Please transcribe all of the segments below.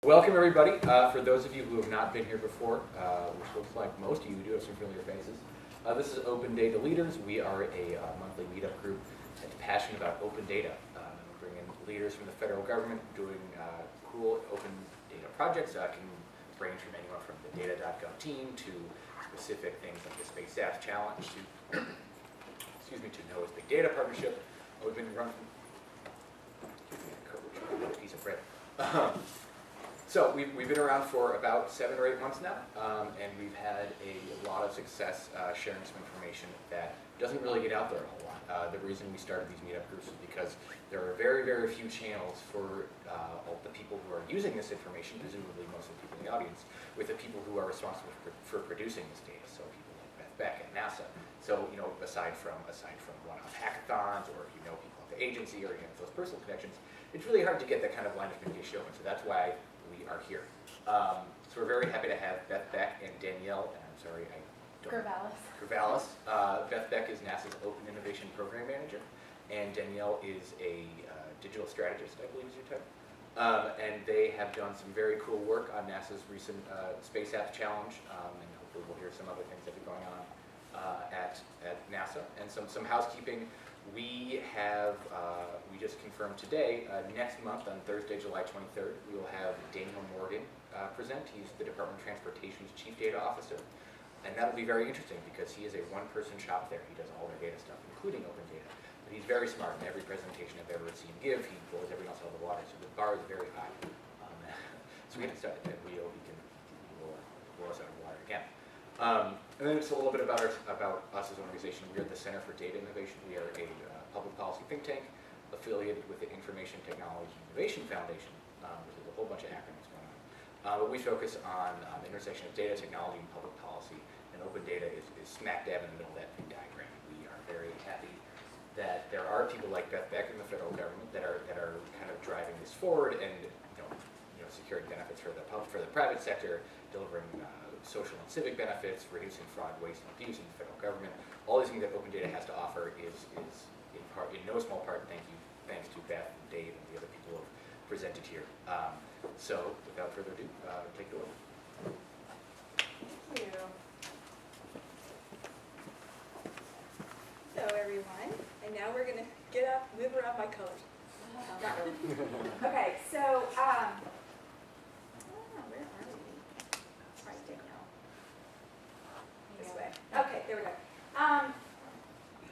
Welcome everybody. For those of you who have not been here before, which looks like most of you do have some familiar faces, this is Open Data Leaders. We are a monthly meetup group that's passionate about open data. We bring in leaders from the federal government doing cool open data projects. Can range from anyone from the data.gov team to specific things like the Space Apps Challenge to, excuse me, to NOAA's Big Data Partnership. We've been running, a piece of bread. So we've been around for about 7 or 8 months now, and we've had a lot of success sharing some information that doesn't really get out there a whole lot. The reason we started these meetup groups is because there are very, very few channels for all the people who are using this information, presumably most of the people in the audience, with the people who are responsible for producing this data, so people like Beth Beck at NASA. So, you know, aside from one-off hackathons, or if you know people at the agency, or you have those personal connections, it's really hard to get that kind of line of communication open. So that's why we are here. So we're very happy to have Beth Beck and Danielle, and I'm sorry, I don't Gravalis. Beth Beck is NASA's Open Innovation Program Manager, and Danielle is a digital strategist, I believe is your title. And they have done some very cool work on NASA's recent Space Apps Challenge, and hopefully we'll hear some other things that are going on at NASA. And some housekeeping. We just confirmed today, next month on Thursday, July 23rd, we will have Daniel Morgan present. He's the Department of Transportation's Chief Data Officer. And that'll be very interesting because he is a one-person shop there. He does all their data stuff, including open data. But he's very smart. In every presentation I've ever seen him give, he blows everyone else out of the water. So the bar is very high. So we haven't started that. He can blow us out of the water again. And then just a little bit about us as an organization. We are the Center for Data Innovation. We are a public policy think tank affiliated with the Information Technology Innovation Foundation, which is a whole bunch of acronyms going on. But we focus on the intersection of data technology and public policy, and open data is smack dab in the middle of that Venn diagram. We are very happy that there are people like Beth Beck in the federal government that are kind of driving this forward and securing benefits for the private sector, delivering social and civic benefits, reducing fraud, waste, and abuse in the federal government. All these things that open data has to offer is in no small part thanks to Beth and Dave and the other people who have presented here. So without further ado, take it away. Thank you. So everyone, and now we're going to move around my colors. Not really. Okay, so where are we? Right, Danielle. This way. Okay, there we go.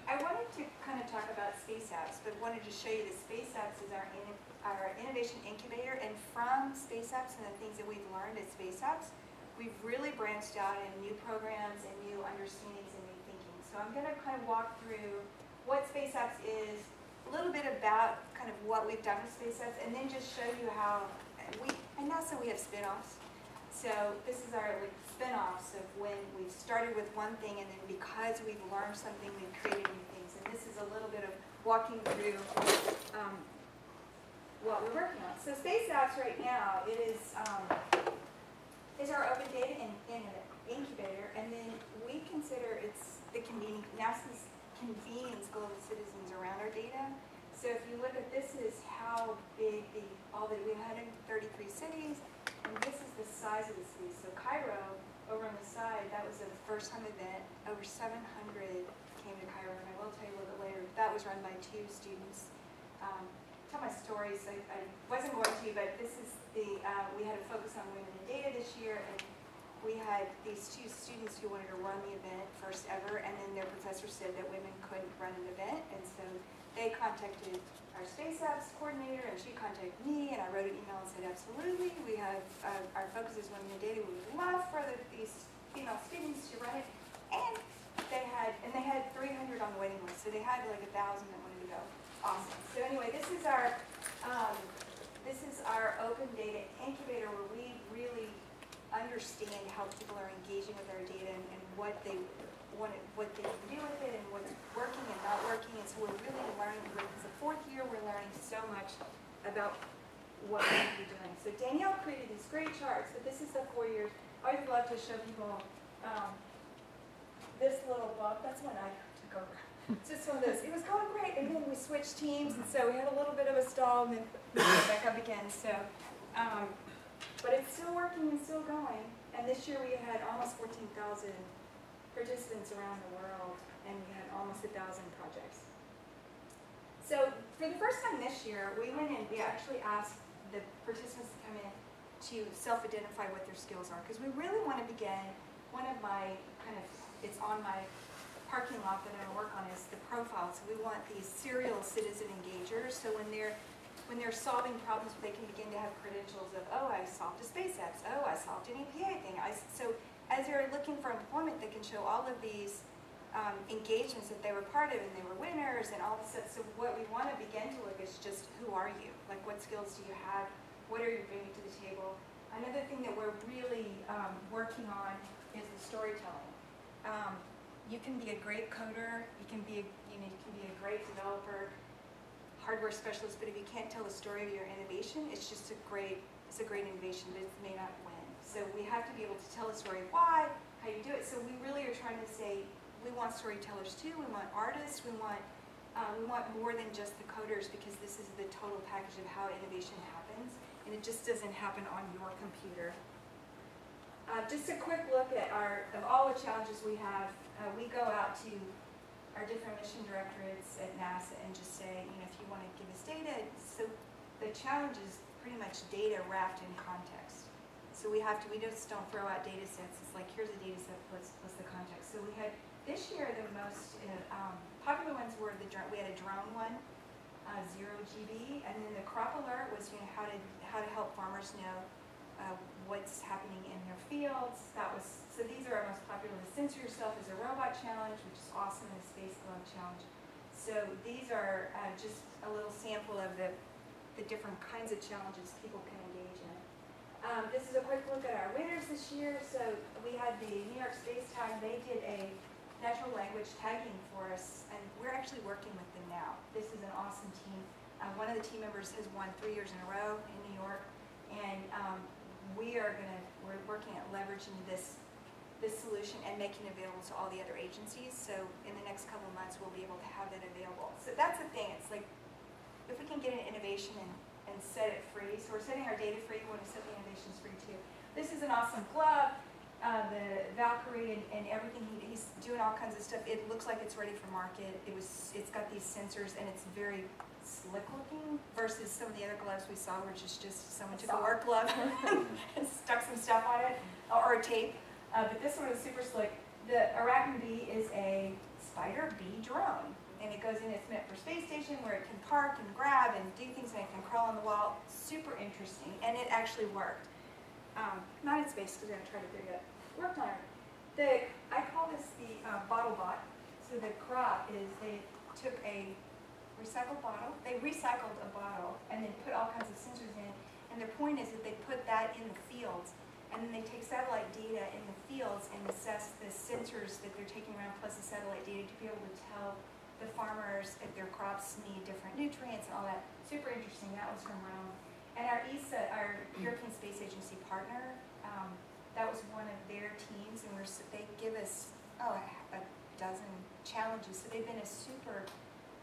I wanted to kind of talk about Space Apps, but wanted to show you that Space Apps is our innovation incubator, and from Space Apps and the things that we've learned at Space Apps, we've really branched out in new programs and new understandings and new thinking. So I'm going to kind of walk through what Space Apps is, a little bit about kind of what we've done with Space Apps, and then just show you how at NASA we have spin-offs. So this is our spin-offs of when we've started with one thing, and then because we've learned something, we've created new things. And this is a little bit of walking through what we're working on. So Space Apps right now, it is our open data incubator, and then we consider it's NASA's convening global citizens around our data. So if you look at this, is how big we have 133 cities. And this is the size of the city. So Cairo, over on the side, that was a first-time event. Over 700 came to Cairo, and I will tell you a little bit later. That was run by 2 students. Tell my stories. I wasn't going to, but this is we had a focus on women in data this year, and we had these 2 students who wanted to run the event first ever, and then their professor said that women couldn't run an event, and so they contacted our Space Apps coordinator, and she contacted me, and I wrote an email and said, absolutely, we have, our focus is women in data, we would love for these female students to run it, and they had 300 on the waiting list, so they had like 1,000 that wanted to go. Awesome. So anyway, this is our open data incubator, where we really understand how people are engaging with our data and what they can do with it and what's working and not working. And so we're really learning. It's the 4th year, we're learning so much about what we can be doing. So Danielle created these great charts, but this is the 4 years. I always love to show people this little book. That's when I took over. It's just one of those. It was going great, and then we switched teams, and so we had a little bit of a stall, and then we went back up again. So But it's still working and still going. And this year we had almost 14,000 participants around the world, and we had almost 1,000 projects. So for the first time this year, we went in, we actually asked the participants to come in to self-identify what their skills are, because we really want to begin, one of my it's on my parking lot that I work on is the profile. So we want these serial citizen engagers, so when they're solving problems, they can begin to have credentials of, oh, I solved a SpaceX, oh, I solved an EPA thing. So as they're looking for employment, they can show all of these engagements that they were part of and they were winners and all this stuff. So what we want to begin to look is just, who are you? Like, what skills do you have? What are you bringing to the table? Another thing that we're really working on is the storytelling. You can be a great coder, you can be a great developer, hardware specialist, but if you can't tell the story of your innovation, it's a great innovation, but it may not win. So we have to be able to tell the story of why, how you do it. So we really are trying to say, we want storytellers too, we want artists, we want more than just the coders, because this is the total package of how innovation happens, and it just doesn't happen on your computer. Just a quick look at of all the challenges we have. We go out to our different mission directorates at NASA and just say, if you want to give us data, so the challenge is pretty much data wrapped in context. So we just don't throw out data sets. It's like, here's a data set, what's the context? So we had, this year, the most popular ones were we had a drone one, 0 GB, and then the crop alert was, how to help farmers know what's happening in their fields. So these are our most popular. The Censor Yourself is a robot challenge, which is awesome, and the Space Glove challenge. So these are just a little sample of the different kinds of challenges people can engage in. This is a quick look at our winners this year. So we had the New York Space Tag. They did a natural language tagging for us, and we're actually working with them now. This is an awesome team. One of the team members has won 3 years in a row in New York, and we're working at leveraging this solution and making it available to all the other agencies. So in the next couple of months, we'll be able to have that available. So that's the thing. It's like, if we can get an innovation and set it free. So we're setting our data free. We want to set the innovations free too. This is an awesome glove. The Valkyrie and everything, he's doing all kinds of stuff. It looks like it's ready for market. It's got these sensors, and it's very slick looking versus some of the other gloves we saw, which is just someone took a work glove and stuck some stuff on it, or a tape. But this one is super slick. The Arachne Bee is a spider bee drone, and it goes in. It's meant for space station, where it can park and grab and do things, and it can crawl on the wall. Super interesting, and it actually worked. Not in space, because I haven't tried it there yet. Worked on it. I call this the bottle bot. So the crop is, they took a recycled bottle, they recycled a bottle, and then put all kinds of sensors in. And their point is that they put that in the fields, and then they take satellite data in the fields and assess the sensors that they're taking around, plus the satellite data, to be able to tell the farmers if their crops need different nutrients and all that. Super interesting. That was from Rome. And our ESA, our European Space Agency partner, that was one of their teams, and they give us a dozen challenges. So they've been a super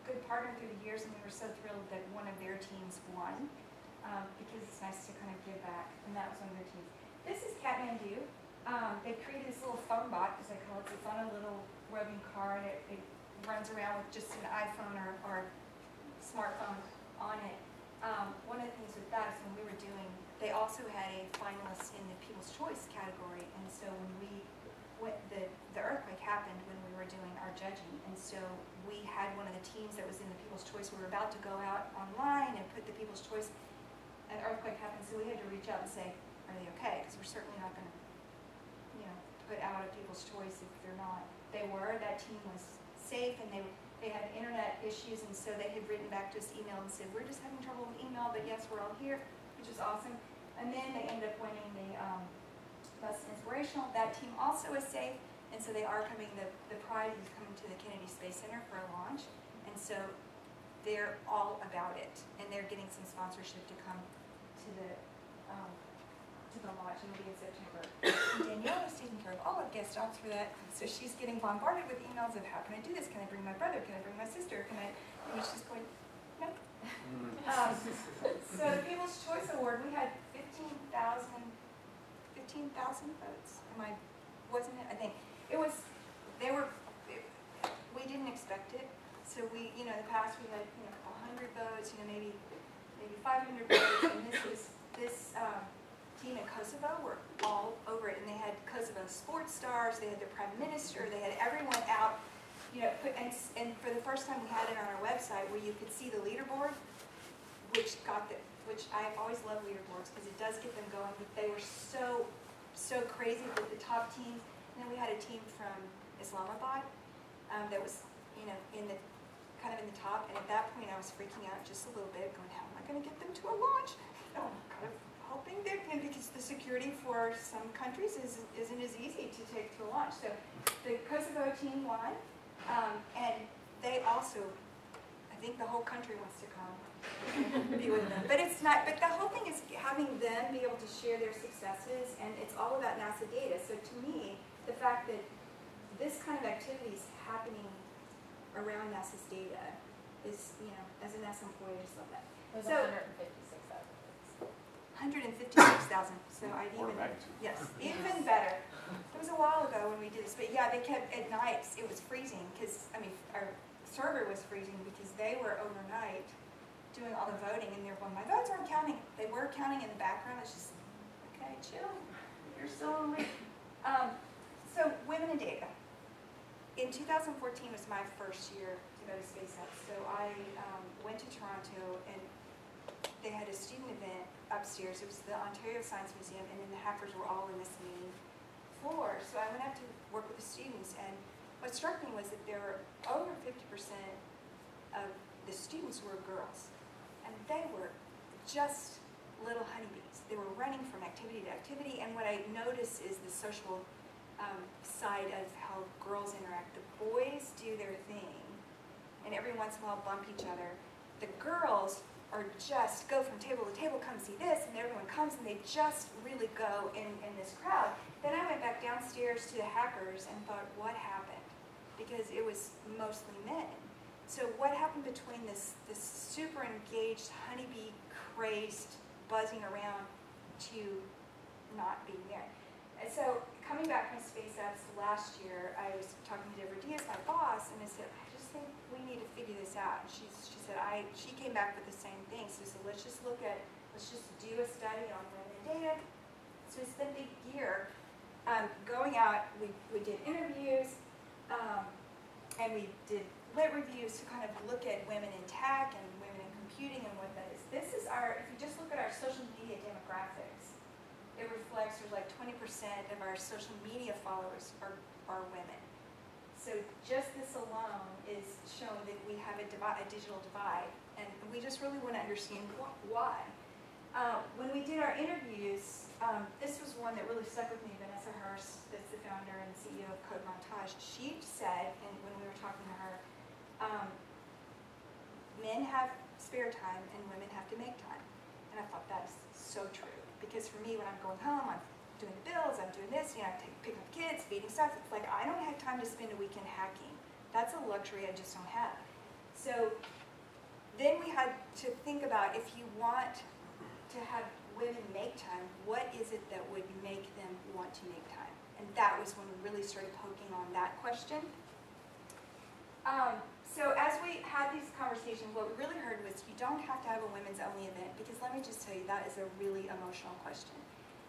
good partner through the years, and we were so thrilled that one of their teams won, because it's nice to kind of give back, and that was one of their teams. This is Kathmandu. They created this little phone bot, as I call it. It's on a little roving car, and it runs around with just an iPhone or smartphone on it. One of the things with that is when we were doing, they also had a finalist in the People's Choice category, and so the earthquake happened when we were doing our judging, and so we had one of the teams that was in the People's Choice. We were about to go out online and put the People's Choice, an earthquake happened, so we had to reach out and say, are they okay? Because we're certainly not going to, put out a People's Choice if they're not. They were. That team was safe, and they had internet issues, and so they had written back to us, email, and said, we're just having trouble with email, but yes, we're all here, which is awesome. And then they ended up winning the Best Inspirational. That team also is safe, and so they are coming, the prize is coming to the Kennedy Space Center for a launch, and so they're all about it, and they're getting some sponsorship to come to the launch, and it'll be in September. And Danielle is taking care of all of guest jobs for that, so she's getting bombarded with emails of, how can I do this? Can I bring my brother? Can I bring my sister? And she's going, no. So the People's Choice Award, we had 15,000 votes. Wasn't it? I think it was, we didn't expect it. So we, in the past we had, 100 votes, maybe 500 votes, and this team in Kosovo were all over it, and they had Kosovo sports stars, they had the prime minister, they had everyone out, and for the first time we had it on our website where you could see the leaderboard, which I always love leaderboards because it does get them going, but they were so crazy with the top teams. And then we had a team from Islamabad that was, in the top, and at that point I was freaking out just a little bit, going, how am I going to get them to a launch? Kind of hoping that, because the security for some countries isn't as easy to take to a launch. So the Kosovo team won, and they also, I think the whole country wants to come be with them. But it's not, but the whole thing is having them be able to share their successes, and it's all about NASA data. So to me, the fact that this kind of activity is happening around NASA's data is, as a NASA employee, I just love that. It was So 156,000. 156,000. So I'd yes, even better. It was a while ago when we did this, but yeah, they kept at night. It was freezing because our server was freezing because they were overnight doing all the voting, and they're going, my votes aren't counting. They were counting in the background. It's just okay, chill. You're still awake. So women in data. In 2014 was my first year to go to SpaceX. So I went to Toronto, and they had a student event upstairs. It was the Ontario Science Museum, and then the hackers were all in this main floor. So I went up to work with the students, and what struck me was that there were over 50% of the students were girls. And they were just little honeybees. They were running from activity to activity, and what I noticed is the social side of how girls interact. The boys do their thing, and every once in a while bump each other. The girls are just go from table to table, come see this, and everyone comes, and they just really go in this crowd. Then I went back downstairs to the hackers and thought, what happened? Because it was mostly men. So what happened between this super engaged, honeybee crazed, buzzing around to not being there? And so coming back from SpaceX last year, I was talking to Deborah Diaz, my boss, and I said, I just think we need to figure this out. And she said, she came back with the same thing. So we said, let's just do a study on women data. So we spent a year going out. We did interviews, and we did lit reviews to kind of look at women in tech and women in computing and what that is. This is if you just look at our social media demographics, it reflects there's like 20% of our social media followers are women. So just this alone is showing that we have a digital divide, and we just really want to understand why. When we did our interviews, this was one that really stuck with me. Vanessa Hurst, that's the founder and CEO of Code Montage, she said, and when we were talking to her, men have spare time and women have to make time. And I thought that is so true. Because for me, when I'm going home, I'm doing the bills, I'm doing this, I'm picking up kids, feeding stuff. It's like I don't have time to spend a weekend hacking. That's a luxury I just don't have. So then we had to think about, if you want to have women make time, what is it that would make them want to make time? And that was when we really started poking on that question. So as we had these conversations, what we really heard was you don't have to have a women's only event, because let me just tell you, that is a really emotional question.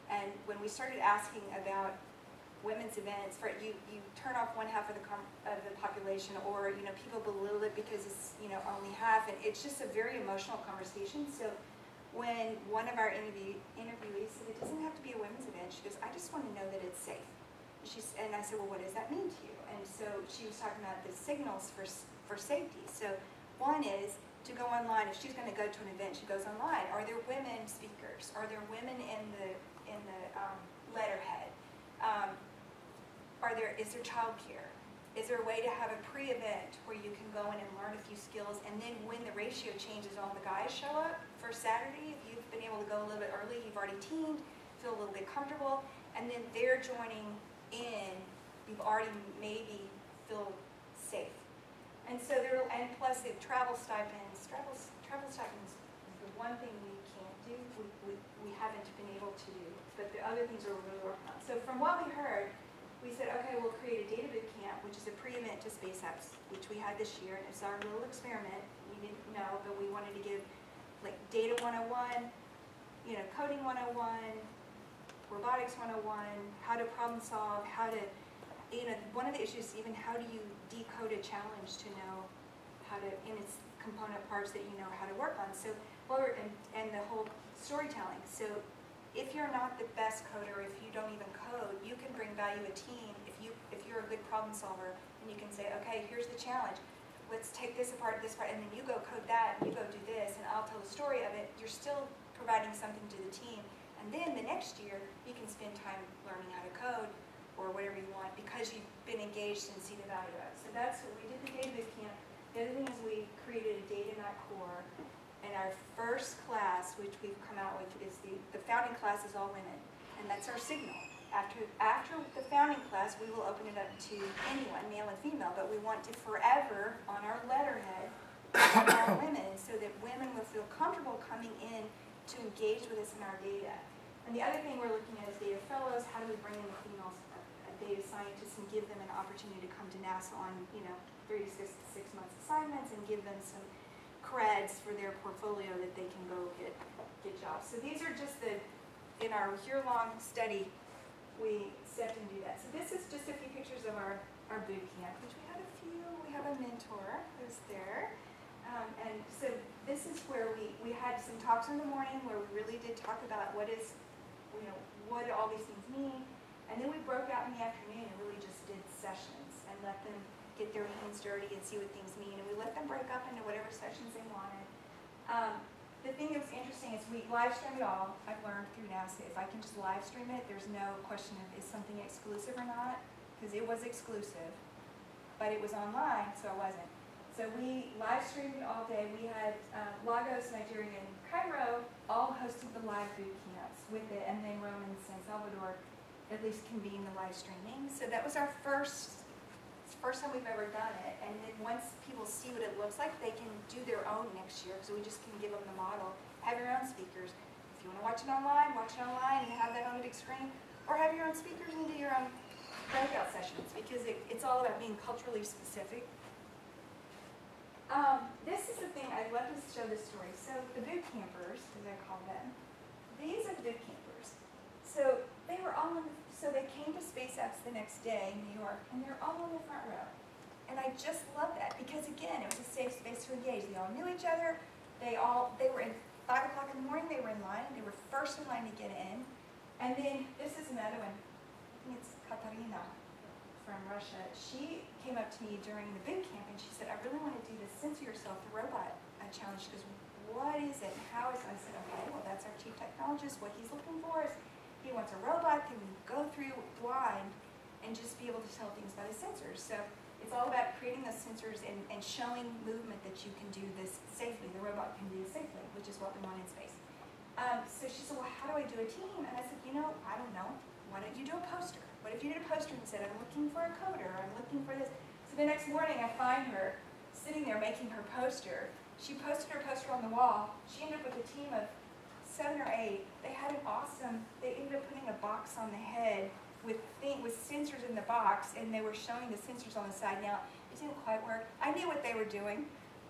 And when we started asking about women's events, you turn off one half of the population, or people belittle it because it's only half, and it's just a very emotional conversation. So when one of our interviewees said it doesn't have to be a women's event, she goes, I just want to know that it's safe. And I said, well, what does that mean to you? And so she was talking about the signals for safety. So one is to go online. If she's going to go to an event, she goes online. Are there women speakers? Are there women in the letterhead? Is there childcare? Is there a way to have a pre-event where you can go in and learn a few skills, and then when the ratio changes, all the guys show up for Saturday? If you've been able to go a little bit early, you've already teamed, feel a little bit comfortable, and then they're joining in, you've already maybe feel safe. And so and plus the travel stipends. Travel stipends is the one thing we can't do. We haven't been able to do, but the other things we're really working on. So from what we heard, we said, okay, we'll create a data boot camp, which is a pre-event to Space Apps, which we had this year, and it's our little experiment. We didn't know, but we wanted to give like data 101, you know, coding 101, robotics 101, how to problem solve, how to, you know, one of the issues is even how do you decode a challenge to know how to, in its component parts that you know how to work on. So, and the whole storytelling. So if you're not the best coder, if you don't even code, you can bring value to a team. If you're a good problem solver, and you can say, okay, here's the challenge. Let's take this apart, and then you go code that, and you go do this, and I'll tell the story of it. You're still providing something to the team. And then the next year, you can spend time learning how to code or whatever you want because you've been engaged and seen the value of it. So that's what we did the data boot camp. The other thing is we created a data night core. And our first class, which we've come out with, is the founding class is all women. And that's our signal. After the founding class, we will open it up to anyone, male and female, but we want to forever, on our letterhead, have all women so that women will feel comfortable coming in to engage with us in our data. And the other thing we're looking at is data fellows. How do we bring in the female data scientists and give them an opportunity to come to NASA on, you know, 3 to 6 months assignments and give them some creds for their portfolio that they can go get jobs. So these are just in our year-long study, we stepped and do that. So this is just a few pictures of our boot camp, which we had a few. We have a mentor who's there. And so this is where we had some talks in the morning where we really did talk about what do all these things mean. And then we broke out in the afternoon and really just did sessions and let them get their hands dirty and see what things mean. And we let them break up into whatever sessions they wanted. The thing that was interesting is we live stream it all. I've learned through NASA, if I can just live stream it, there's no question of is something exclusive or not, because it was exclusive, but it was online, so it wasn't. So we live streamed it all day. We had Lagos, Nigeria, and Cairo all hosted the live boot camps with it, and then Rome and San Salvador at least convened the live streaming. So that was our first time we've ever done it. And then once people see what it looks like, they can do their own next year, because we just can give them the model. Have your own speakers. If you want to watch it online and have that on a big screen, or have your own speakers and do your own breakout sessions, because it's all about being culturally specific. This is the thing, I'd love to show this story. So the boot campers, as I call them, these are the boot campers. So they were all so they came to Space Apps the next day in New York, and they're all in the front row. And I just love that, because again, it was a safe space to engage. They all knew each other. They were in 5 o'clock in the morning, they were in line. They were first in line to get in. And then this is another one. I think it's Katarina from Russia. She came up to me during the boot camp and she said, I really want to do this Censor Yourself, the robot challenge. She goes, what is it? How is it? I said, okay, well, that's our chief technologist. What he's looking for is he wants a robot that can go through blind and just be able to tell things by the sensors. So it's all about creating those sensors and showing movement that you can do this safely. The robot can do this safely, which is what we want in space. So she said, well, how do I do a team? And I said, I don't know. Why don't you do a poster? What if you did a poster and said, I'm looking for a coder, I'm looking for this. So the next morning I find her sitting there making her poster. She posted her poster on the wall. She ended up with a team of 7 or 8. They had they ended up putting a box on the head with sensors in the box, and they were showing the sensors on the side. Now, it didn't quite work. I knew what they were doing,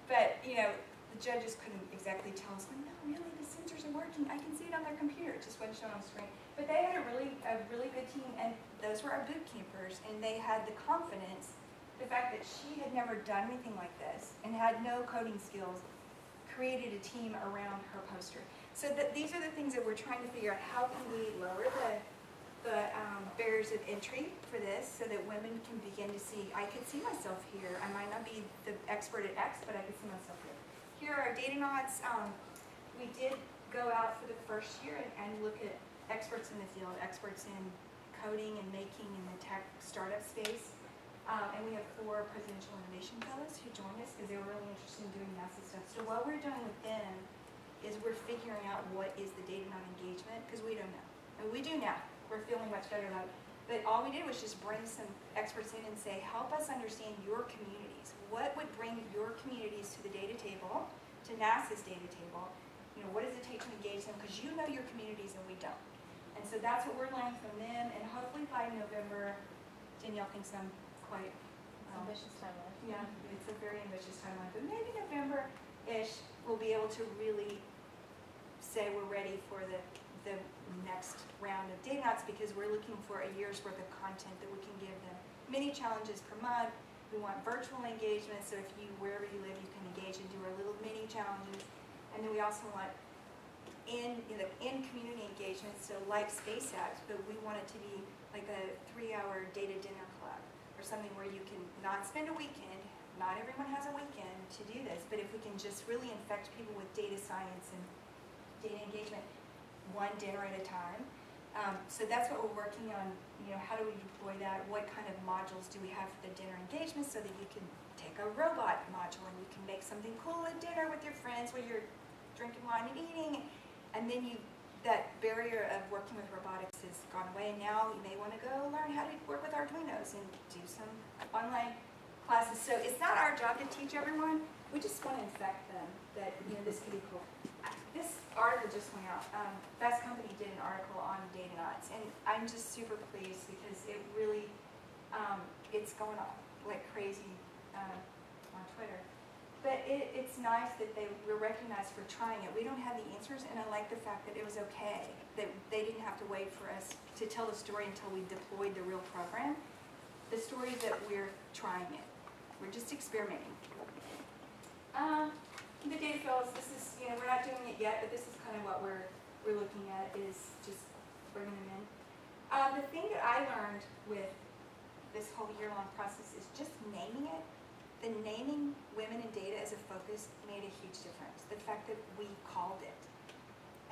but the judges couldn't exactly tell us, no, really, the sensors are working. I can see it on their computer. It just wasn't shown on the screen. But they had a really good team, and those were our boot campers, and they had the confidence, the fact that she had never done anything like this and had no coding skills, created a team around her poster. So these are the things that we're trying to figure out. How can we lower the barriers of entry for this so that women can begin to see, I could see myself here. I might not be the expert at X, but I could see myself here. Here are our Datanauts. We did go out for the first year and look at experts in the field, experts in coding and making in the tech startup space. And we have 4 Presidential Innovation Fellows who joined us because they were really interested in doing NASA stuff. So what we're doing with them is we're figuring out what is the Datanaut engagement, because we don't know. And we do now. We're feeling much better about it. But all we did was just bring some experts in and say, help us understand your communities. What would bring your communities to the data table, to NASA's data table? What does it take to engage them? Because you know your communities and we don't. And so that's what we're learning from them, and hopefully by November, Danielle thinks I'm quite, Ambitious timeline. yeah, it's a very ambitious timeline, but maybe November-ish, we'll be able to really say we're ready for the next round of data knots, because we're looking for a year's worth of content that we can give them. Mini challenges per month. We want virtual engagement, so if you, wherever you live, you can engage and do our little mini challenges. And then we also want in community engagement, so like Space Apps, but we want it to be like a 3-hour data dinner club, or something where you can not spend a weekend. Not everyone has a weekend to do this, but if we can just really infect people with data science and data engagement, one dinner at a time. So that's what we're working on, how do we deploy that? What kind of modules do we have for the dinner engagement, so that you can take a robot module and you can make something cool at dinner with your friends while you're drinking wine and eating. And then that barrier of working with robotics has gone away, and now you may want to go learn how to work with Arduinos and do some online classes. So it's not our job to teach everyone, we just want to infect them that this could be cool. This article just went out. Fast Company did an article on data knots, and I'm just super pleased because it really, it's going on like crazy on Twitter. But it's nice that they were recognized for trying it. We don't have the answers, and I like the fact that it was okay, that they didn't have to wait for us to tell the story until we deployed the real program. The story that we're trying it. We're just experimenting. The data fields, this is, we're not doing it yet, but this is kind of what we're looking at, is just bringing them in. The thing that I learned with this whole year-long process is just naming it. The naming women in data as a focus made a huge difference. The fact that we called it.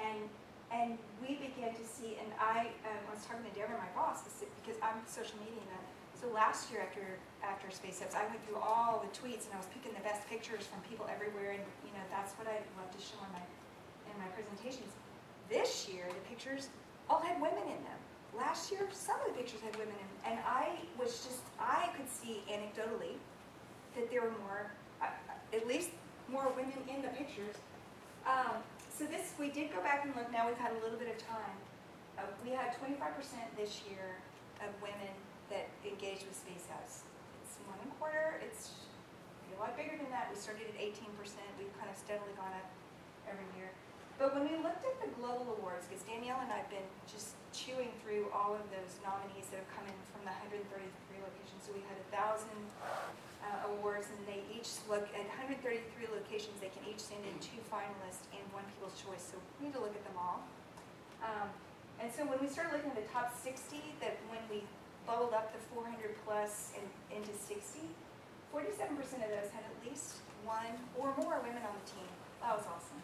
And we began to see, and I was talking to Deborah, my boss, because I'm social media nut. So last year after Space Apps, I went through all the tweets and I was picking the best pictures from people everywhere, and that's what I love to show in my presentations. This year, the pictures all had women in them. Last year, some of the pictures had women in them, and I could see anecdotally that there were more, at least more women in the pictures. So we did go back and look. Now we've had a little bit of time. We had 25% this year of women that engaged with Space Apps. It's 1.25. It's a lot bigger than that. We started at 18%. We've kind of steadily gone up every year. But when we looked at the global awards, because Danielle and I have been just chewing through all of those nominees that have come in from the 133 locations. So we had 1,000 awards, and they each look at 133 locations. They can each send in 2 finalists and 1 People's Choice. So we need to look at them all. And so when we started looking at the top 60, that when we bubbled up the 400 plus and into 60, 47% of those had at least 1 or more women on the team. That was awesome.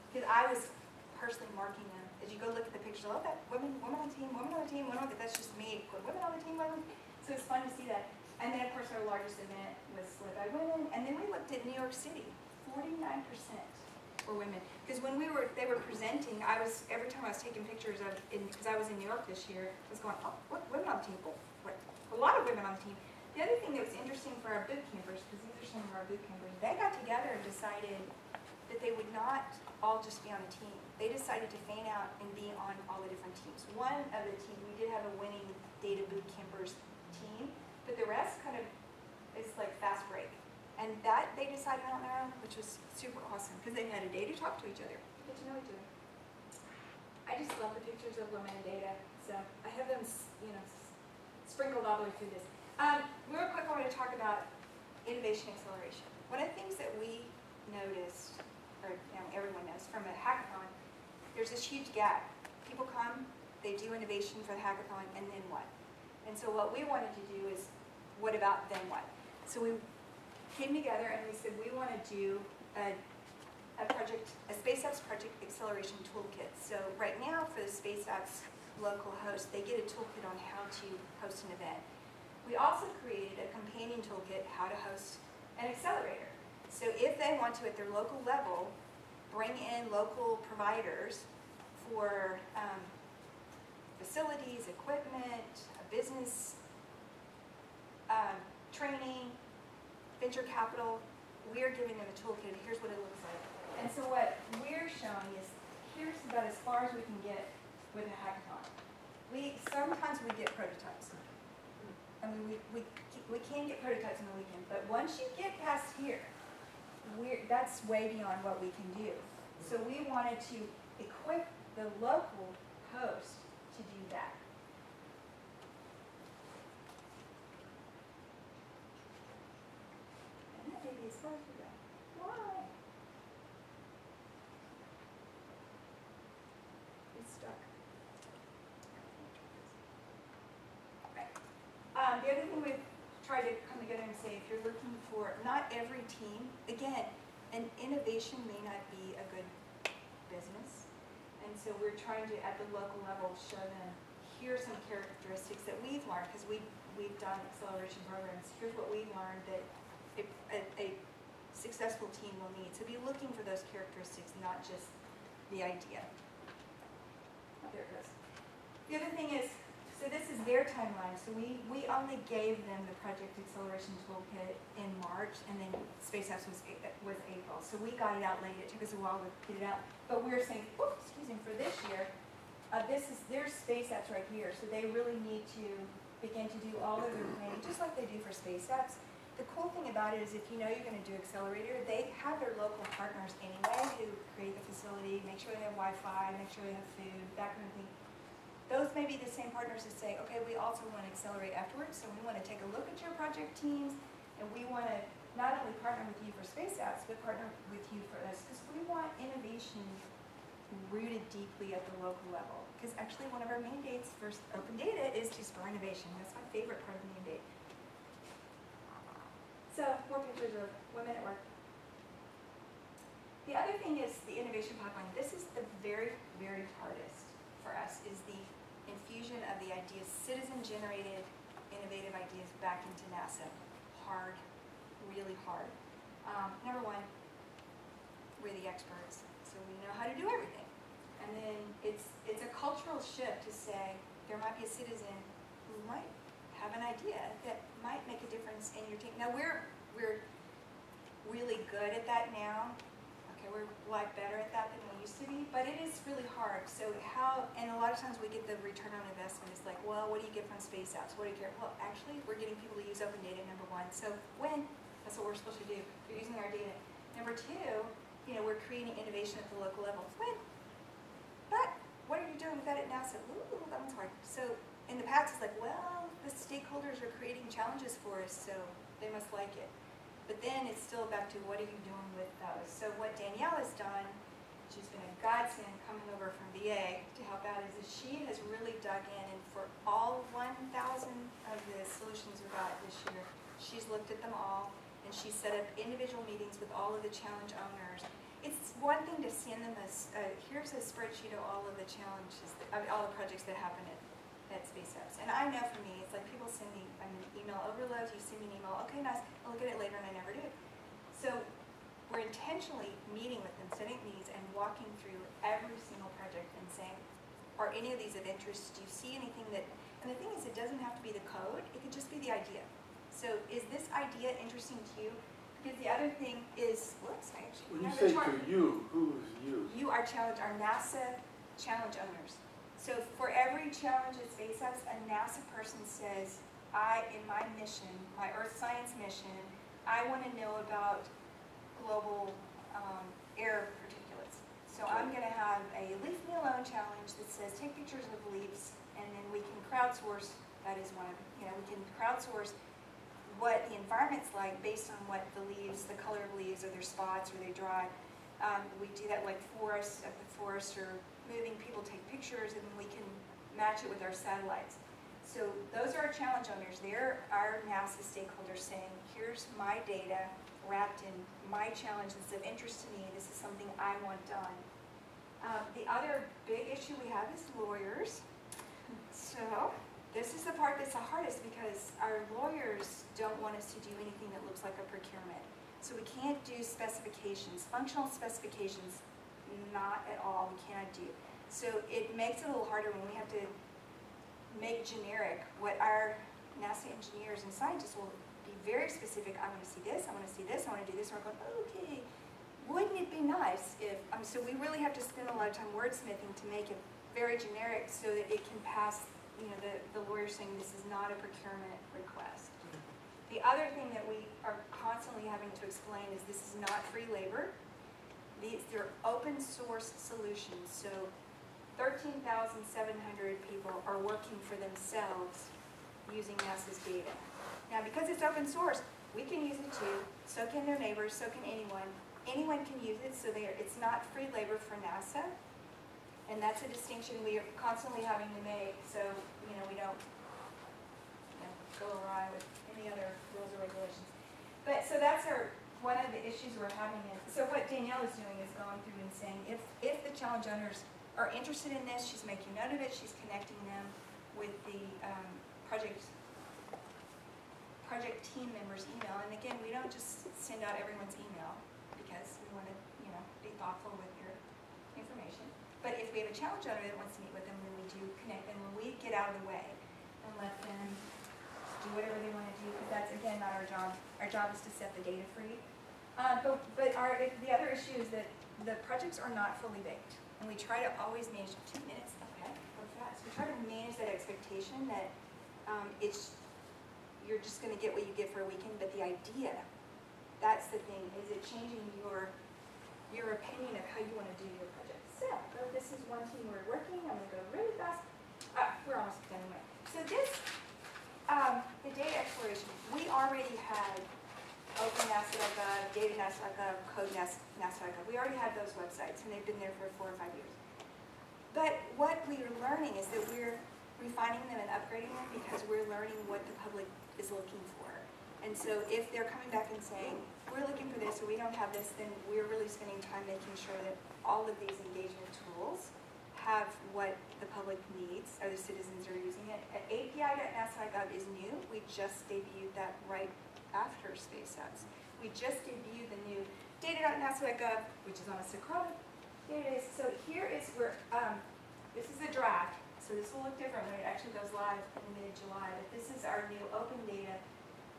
Because I was personally marking them. As you go look at the pictures, I love that women on the team, women on the team, that's just me. Put women on the team, women. So it's fun to see that. And then of course our largest event was led by women. And then we looked at New York City, 49% were women. Because when they were presenting, every time I was taking pictures of, because I was in New York this year, I was going, oh, look, women on the team. A lot of women on the team. The other thing that was interesting for our boot campers, because these are some of our boot campers, they got together and decided that they would not all just be on a team. They decided to fan out and be on all the different teams. One of the teams, we did have a winning data boot campers team, but the rest kind of is like fast break. And that they decided on their own, which was super awesome, because they had a day to talk to each other, get to know each other. I just love the pictures of women in data, so I have them, sprinkled all the way through this. Real quick, I want to talk about innovation acceleration. One of the things that we noticed, or everyone knows, from a hackathon, there's this huge gap. People come, they do innovation for the hackathon, and then what? And so what we wanted to do is, what about then what? So we came together and we said we want to do a Space Apps project acceleration toolkit. So right now for the Space Apps local host, they get a toolkit on how to host an event. We also created a companion toolkit, how to host an accelerator. So if they want to, at their local level, bring in local providers for facilities, equipment, business, training, venture capital, we're giving them a toolkit. Here's what it looks like. And so what we're showing is, here's about as far as we can get with a hackathon. Sometimes we get prototypes. I mean, we can get prototypes on the weekend, but once you get past here, that's way beyond what we can do. So we wanted to equip the local host to do that. And that baby is supposed to go. Why? It's stuck. Right. The other thing we've tried to come together and say, if you're looking for, not every team, again, an innovation may not be a good business. And so we're trying to, at the local level, show them, here's some characteristics that we've learned, because we've done acceleration programs. Here's what we've learned that a successful team will need. So be looking for those characteristics, not just the idea. Oh, there it goes. The other thing is, so this is their timeline. So we only gave them the Project Acceleration Toolkit in March, and then Space Apps was April. So we got it out late. It took us a while to get it out. But we're saying, excuse me, for this year, this is their Space Apps right here. So they really need to begin to do all of their planning, just like they do for Space Apps. The cool thing about it is if you know you're going to do Accelerator, they have their local partners anyway who create the facility, make sure they have Wi-Fi, make sure they have food, that kind of thing. Those may be the same partners that say, okay, we also want to accelerate afterwards, so we want to take a look at your project teams, and we want to not only partner with you for Space Apps, but partner with you for this, because we want innovation rooted deeply at the local level. Because actually one of our mandates for Open Data is to spur innovation. That's my favorite part of the mandate. So, more pictures of women at work. The other thing is the innovation pipeline. This is the very, very hardest for us, is the infusion of the ideas, citizen-generated innovative ideas back into NASA. Hard, really hard. Number one, we're the experts, so we know how to do everything. And then it's a cultural shift to say there might be a citizen who might have an idea that might make a difference in your team. Now we're really good at that now. Okay, we're a lot better at that than we used to be, but it is really hard. So and a lot of times we get the return on investment. It's like, well, what do you get from Space Apps? What do you get? Well, actually, we're getting people to use Open Data, number one. So that's what we're supposed to do. We're using our data. Number two, we're creating innovation at the local level. But what are you doing with that at NASA? Ooh, that one's hard. So in the past, it's like, well, the stakeholders are creating challenges for us, so they must like it. But then it's still back to what are you doing with those? So what Danielle has done, she's been a godsend coming over from VA to help out, is that she has really dug in, and for all 1,000 of the solutions we got this year, she's looked at them all, and she set up individual meetings with all of the challenge owners. It's one thing to send them here's a spreadsheet of all of the challenges, all the projects that happen at Space Apps. And I know for me, it's like people send me, I'm an email overload, you send me an email, okay, nice, I'll look at it later, and I never do. So we're intentionally meeting with them, setting meetings, and walking through every single project and saying, are any of these of interest? Do you see anything that, and the thing is, it doesn't have to be the code, it could just be the idea. So is this idea interesting to you? Because the other thing is, whoops, I actually, when you say to you, who is you? You are our NASA challenge owners. So for every challenge at Space Apps, a NASA person says, in my mission, my Earth science mission, I want to know about global air particulates. So I'm going to have a Leave Me Alone challenge that says, take pictures of leaves, and then we can crowdsource, that is one of, we can crowdsource what the environment's like based on what the leaves, the color of leaves, or their spots, or they dry. We do that like forests, if the forests are moving, people take pictures, and then we can match it with our satellites. So those are our challenge owners. They're our NASA stakeholders saying, here's my data wrapped in my challenge that's of interest to me. This is something I want done. The other big issue we have is lawyers. So this is the part that's the hardest, because our lawyers don't want us to do anything that looks like a procurement. So we can't do specifications, functional specifications, not at all, we cannot do. So it makes it a little harder when we have to make generic what our NASA engineers and scientists will be very specific. I want to see this, I want to see this, I want to do this, and we're going, okay, wouldn't it be nice if, so we really have to spend a lot of time wordsmithing to make it very generic so that it can pass, you know, the lawyer saying this is not a procurement request. The other thing that we are constantly having to explain is this is not free labor. They're open source solutions, so 13,700 people are working for themselves using NASA's data. Now, because it's open source, we can use it too, so can their neighbors, so can anyone. Anyone can use it, so it's not free labor for NASA, and that's a distinction we are constantly having to make, so you know we don't go awry with any other rules or regulations. But so that's one of the issues we're having. So what Danielle is doing is going through and saying if the challenge owners are interested in this, she's making note of it, she's connecting them with the project team members' email. And again, we don't just send out everyone's email because we want to, you know, be thoughtful with your information. But if we have a challenge owner that wants to meet with them, then we do connect them when we get out of the way and let them do whatever they want to do, because that's, again, not our job. Our job is to set the data free. But the other issue is that the projects are not fully baked. And we try to always manage 2 minutes. Okay, go fast. We try to manage that expectation that you're just going to get what you get for a weekend, but the idea, that's the thing, is it changing your opinion of how you want to do your project. So, this is one team we're working. I'm going to go really fast. We're almost done anyway. So this, the data exploration, we already had OpenNASA.gov, DataNASA.gov, CodeNASA.gov. We already have those websites, and they've been there for 4 or 5 years. But what we are learning is that we're refining them and upgrading them because we're learning what the public is looking for. And so if they're coming back and saying, we're looking for this or we don't have this, then we're really spending time making sure that all of these engagement tools have what the public needs, or the citizens are using it. API.nasa.gov is new. We just debuted that right after Space Apps. We just debuted the new data.nasa.gov, which is on a Socrata database. So here is where, this is a draft. So this will look different when it actually goes live in mid-July. But this is our new open data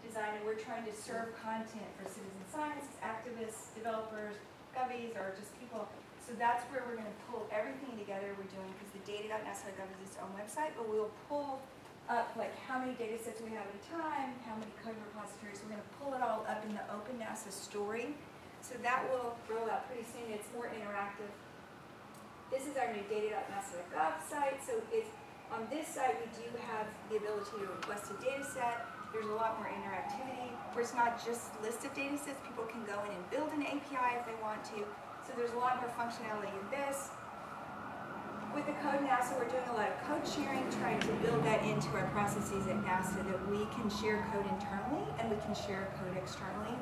design, and we're trying to serve content for citizen scientists, activists, developers, govies, or just people. So that's where we're going to pull everything together we're doing, because the data.nasa.gov is its own website, but we'll pull up like how many data sets we have at a time, how many code repositories. We're going to pull it all up in the Open NASA story. So that will roll out pretty soon. It's more interactive. This is our new data.nasa.gov site. So it's, on this site, we do have the ability to request a data set. There's a lot more interactivity, where it's not just a list of data sets. People can go in and build an API if they want to. So there's a lot more functionality in this. With the Code NASA, we're doing a lot of code sharing, trying to build that into our processes at NASA, that we can share code internally and we can share code externally.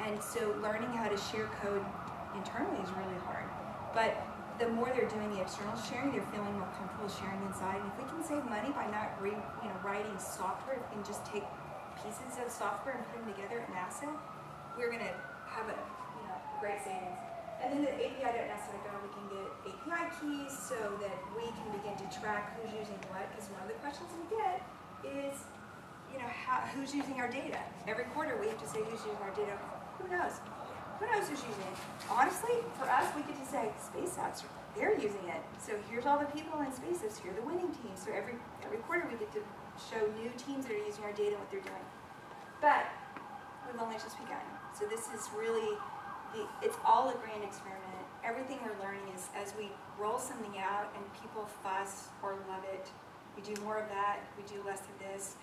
And so learning how to share code internally is really hard. But the more they're doing the external sharing, they're feeling more comfortable sharing inside. And if we can save money by not writing software, if we can just take pieces of software and put them together at NASA, we're going to have a great savings. And then the API.nasa.gov, we can get API keys so that we can begin to track who's using what. Because one of the questions we get is, who's using our data? Every quarter we have to say who's using our data. Who knows? Who knows who's using it? Honestly, for us, we get to say Space Apps, they're using it. So here's all the people in Space Apps. Here are the winning teams. So every quarter we get to show new teams that are using our data and what they're doing. But we've only just begun. So this is really, it's all a grand experiment. Everything we're learning is as we roll something out and people fuss or love it, we do more of that, we do less of this.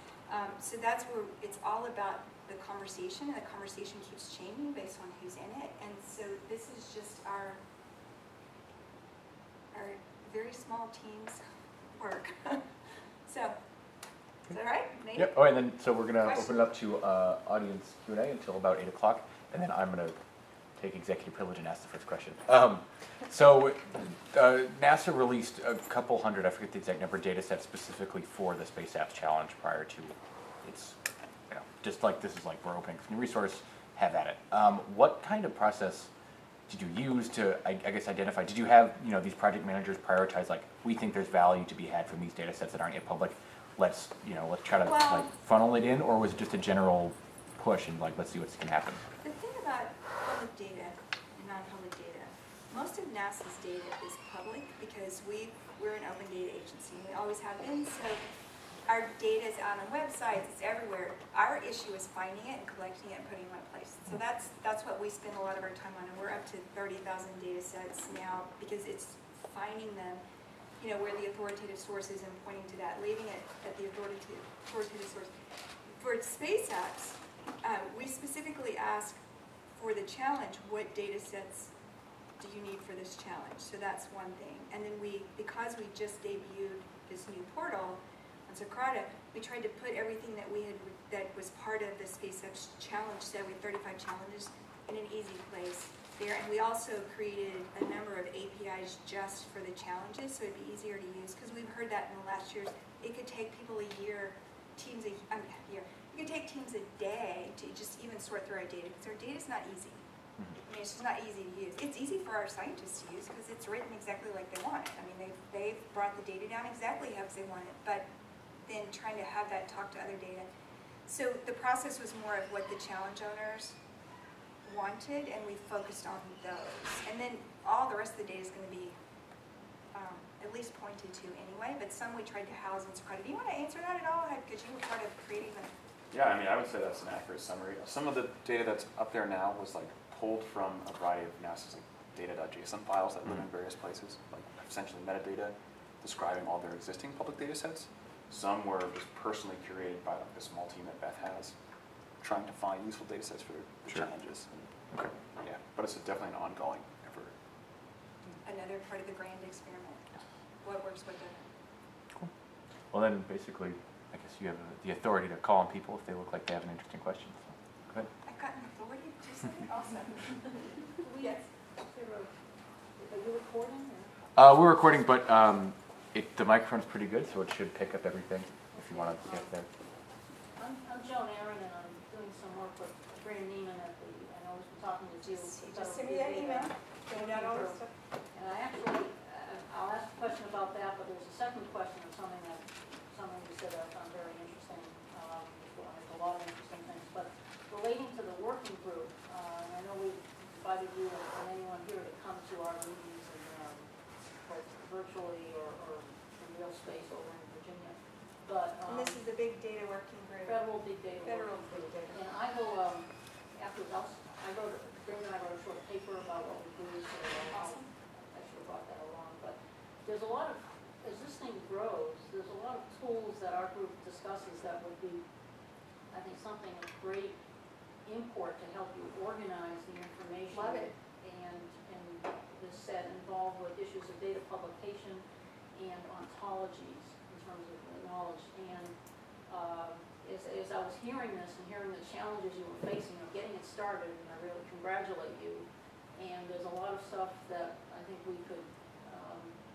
So that's where it's all about the conversation, and the conversation keeps changing based on who's in it. And so this is just our very small team's work. So, is that right? Nate? Yep. Oh, and then so we're gonna Questions? open it up to audience Q&A until about 8 o'clock, and then I'm gonna take executive privilege and ask the first question. NASA released a couple hundred, I forget the exact number, data sets specifically for the Space Apps Challenge prior to its, just like this is like we're opening a new resource, have at it. What kind of process did you use to, I guess, identify? Did you have these project managers prioritize, like, we think there's value to be had from these data sets that aren't yet public? Let's try to like funnel it in, or was it just a general push and like let's see what can happen? The thing about public data and non-public most of NASA's data is public because we're an open data agency, and we always have been, so our data is out on websites, it's everywhere. Our issue is finding it and collecting it and putting it in one place. So that's what we spend a lot of our time on, and we're up to 30,000 data sets now because it's finding them, you know, where the authoritative source is and pointing to that, leaving it at the authoritative source. For space apps, we specifically ask for the challenge, what data sets do you need for this challenge? So that's one thing. And then because we just debuted this new portal on Socrata, we tried to put everything that that was part of the SpaceX challenge set with 35 challenges in an easy place there. And we also created a number of APIs just for the challenges, so it'd be easier to use. Because we've heard that in the last years, it could take people a year, it could take teams a day to just even sort through our data, because our data's not easy. I mean, it's just not easy to use. It's easy for our scientists to use because it's written exactly like they want it. I mean, they've brought the data down exactly as they want it, but then trying to have that talk to other data. So the process was more of what the challenge owners wanted, and we focused on those. And then all the rest of the data is going to be at least pointed to anyway, but some we tried to house in Socrata. Do you want to answer that at all? Because you were part of creating them. Yeah, I mean, I would say that's an accurate summary. Some of the data that's up there now was like pulled from a variety of NASA's like data.json files that live in various places, like essentially metadata describing all their existing public data sets. Some were just personally curated by like the small team that Beth has, trying to find useful data sets for the challenges. Okay. Yeah, but it's definitely an ongoing effort. Another part of the grand experiment. What works, what doesn't. Cool. Well, then basically, I guess you have the authority to call on people if they look like they have an interesting question. So, go ahead. I've got an authority to do something awesome. Yes. Are you recording? We're recording, but the microphone's pretty good, so it should pick up everything if you want to get there. I'm Joan Aaron, and I'm doing some work with Brandon Neiman at the, I know we've been talking to you. Just send me that email. Fill out all this stuff. And I actually, I'll ask a question about that, but there's a second question of something you said that I found very interesting. There's a lot of interesting things, but relating to the working group, I know we've invited you and anyone here to come to our meetings, and both virtually or in real space over in Virginia. But And this is the big data working group. federal big data. Federal working big group. data. And I will, afterwards, Brenda and I wrote a short paper about what we do, so Awesome. I should have brought that along. But there's a lot of, as this thing grows, there's a lot of tools that our group discusses that would be, I think, something of great import to help you organize the information. Love it. And this set involved with issues of data publication and ontologies in terms of the knowledge. And as I was hearing this and hearing the challenges you were facing of getting it started, and I really congratulate you. And there's a lot of stuff that I think we could,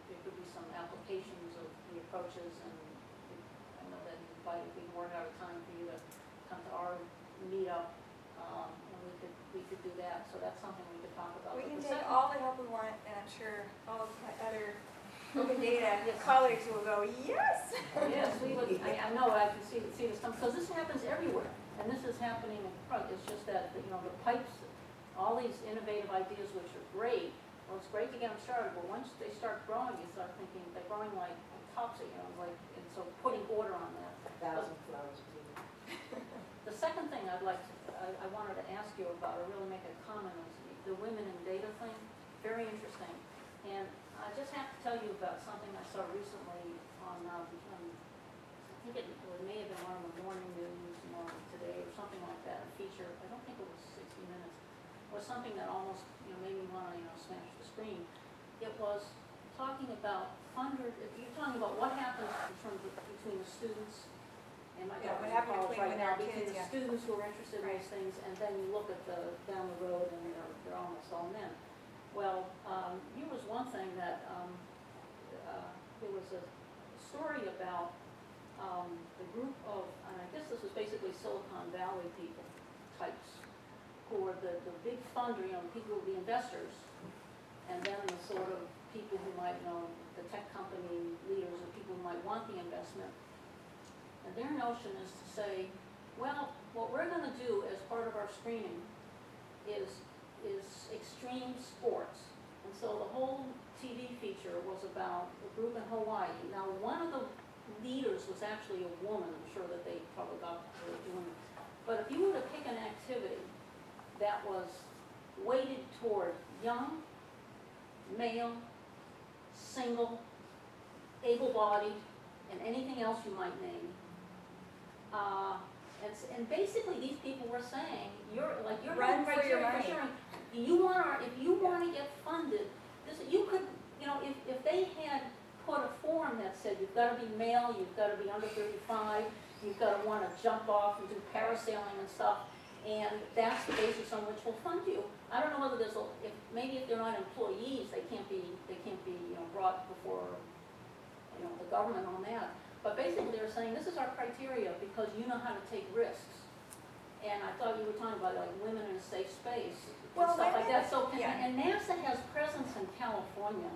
there could be some applications of the approaches, and I know that we can work out a time for you to come to our meetup, and we could do that. So that's something we could talk about. We But can the take second- all the help we want, and I'm sure all of my other open data colleagues will go, yes! Yes, we would, I know, I can see this, because this happens everywhere, and this is happening in front. It's just that, you know, the pipes, all these innovative ideas, which are great, well, it's great to get them started, but once they start growing, you start thinking, they're growing like topsy, you know, and so putting order on that. 1,000 flowers. The second thing I wanted to ask you about, or really make a comment, is the women in data thing. Very interesting. And I just have to tell you about something I saw recently on I think it may have been one of the morning news, Today or something like that, a feature. I don't think it was 60 Minutes. It was something that almost made me want to smash the screen. It was talking about you're talking about what happens in terms of between the students and my Yeah, what daughter's in happened college between right when now, they were between kids, the yeah. students who are interested in Right. these things, and then you look at down the road and they're almost all men. Well, here was one thing that there was a story about the group of, and I guess this was basically Silicon Valley types, who were the big funder, people, the investors, and then the sort of people who might the tech company leaders or people who might want the investment. And their notion is to say, well, what we're going to do as part of our screening is extreme sports. And so the whole TV feature was about a group in Hawaii. Now, one of the leaders was actually a woman. I'm sure that they probably got her doing it. But if you were to pick an activity that was weighted toward young, male, single, able-bodied, and anything else you might name, and basically these people were saying, you're Run not for your criteria money. sharing. If you want to get funded, you could, if they had put a form that said you've got to be male, you've got to be under 35, you've got to want to jump off and do parasailing and stuff, and that's the basis on which we'll fund you. I don't know whether maybe if they're not employees, they can't be brought before the government on that. But basically they're saying this is our criteria because you know how to take risks. And I thought you were talking about like women in a safe space and Well, stuff like that. So yeah. and NASA has presence in California.